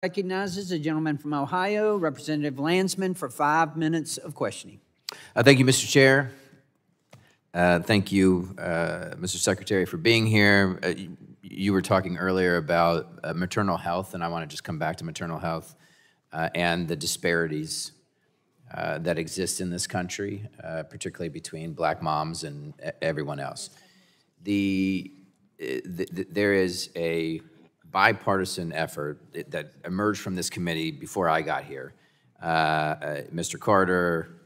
Recognizes a gentleman from Ohio, Representative Landsman, for 5 minutes of questioning. Thank you, Mr. Chair. Thank you, Mr. Secretary, for being here. You were talking earlier about maternal health, and I want to just come back to maternal health and the disparities that exist in this country, particularly between black moms and everyone else. There is a bipartisan effort that emerged from this committee before I got here. Mr. Carter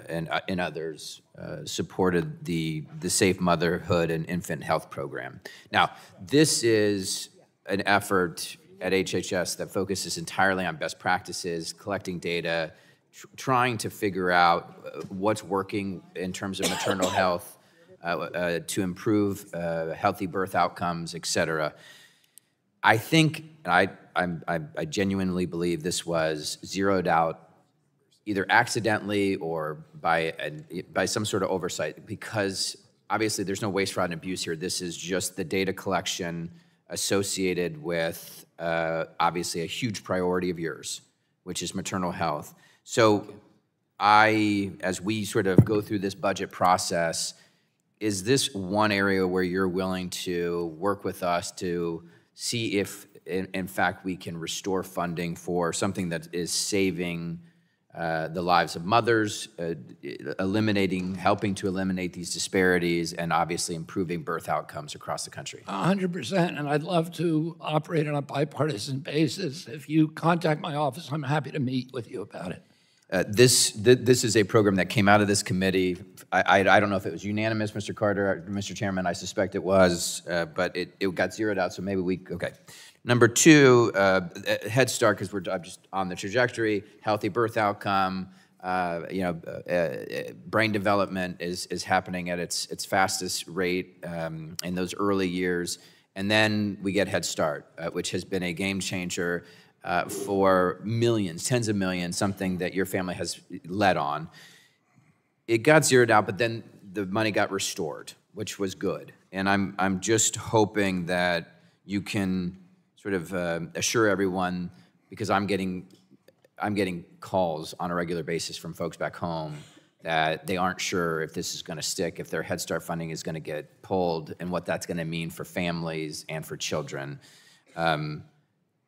and others supported the Safe Motherhood and Infant Health Program. Now, this is an effort at HHS that focuses entirely on best practices, collecting data, trying to figure out what's working in terms of maternal health to improve healthy birth outcomes, et cetera. I think, and I genuinely believe this was zeroed out either accidentally or by some sort of oversight, because obviously there's no waste, fraud, and abuse here. This is just the data collection associated with obviously a huge priority of yours, which is maternal health. So as we sort of go through this budget process, is this one area where you're willing to work with us to see if, in fact, we can restore funding for something that is saving the lives of mothers, helping to eliminate these disparities, and obviously improving birth outcomes across the country? 100%, and I'd love to operate on a bipartisan basis. If you contact my office, I'm happy to meet with you about it. This is a program that came out of this committee. I don't know if it was unanimous, Mr. Carter, Mr. Chairman. I suspect it was, but it got zeroed out, so maybe okay. Number two, Head Start, because we're just on the trajectory, healthy birth outcome, brain development is happening at its fastest rate in those early years. And then we get Head Start, which has been a game changer for millions, tens of millions, something that your family has led on. It got zeroed out, but then the money got restored, which was good. And I'm just hoping that you can sort of assure everyone, because I'm getting calls on a regular basis from folks back home that they aren't sure if this is going to stick, if their Head Start funding is going to get pulled, and what that's going to mean for families and for children.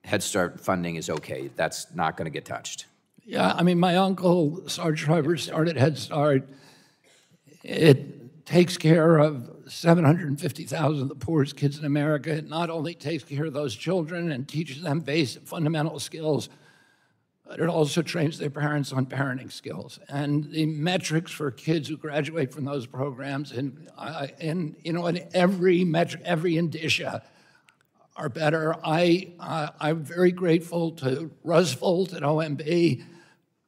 Head Start funding is okay. That's not going to get touched. Yeah, I mean, my uncle, Sarge Shriver, started Head Start. It takes care of 750,000 of the poorest kids in America. It not only takes care of those children and teaches them basic fundamental skills, but it also trains their parents on parenting skills. And the metrics for kids who graduate from those programs, and in every metric, every indicia, are better. I'm very grateful to Roosevelt at OMB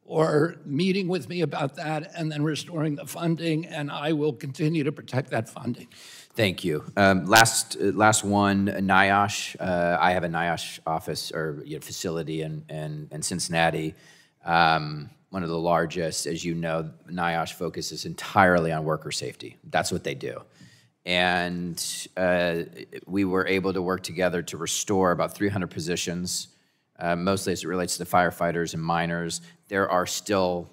for meeting with me about that and then restoring the funding, and I will continue to protect that funding. Thank you. Last one, NIOSH. I have a NIOSH office or facility in Cincinnati, one of the largest. As you know, NIOSH focuses entirely on worker safety. That's what they do. And we were able to work together to restore about 300 positions, mostly as it relates to the firefighters and miners. There are still,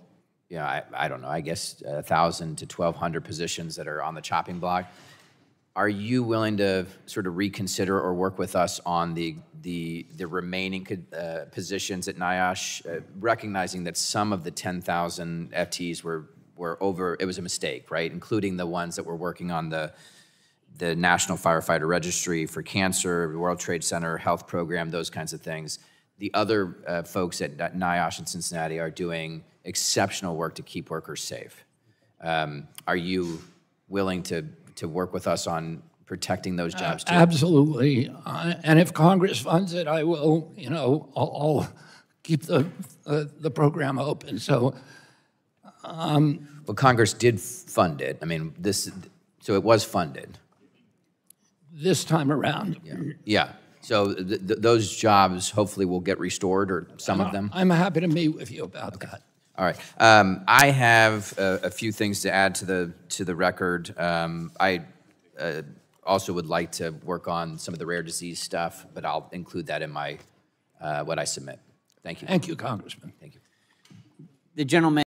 I don't know, I guess 1,000 to 1,200 positions that are on the chopping block. Are you willing to sort of reconsider or work with us on the remaining positions at NIOSH, recognizing that some of the 10,000 FTEs were over? It was a mistake, right? Including the ones that were working on the National Firefighter Registry for Cancer, the World Trade Center Health Program, those kinds of things. The other folks at NIOSH in Cincinnati are doing exceptional work to keep workers safe. Are you willing to work with us on protecting those jobs too? Absolutely. And if Congress funds it, I will, I'll keep the program open. So, well, Congress did fund it. I mean, so it was funded. This time around. Yeah. So those jobs hopefully will get restored, or some of them? I'm happy to meet with you about that. All right. I have a few things to add to the record. I also would like to work on some of the rare disease stuff, but I'll include that in my what I submit. Thank you. Thank you, Congressman. Thank you. The gentleman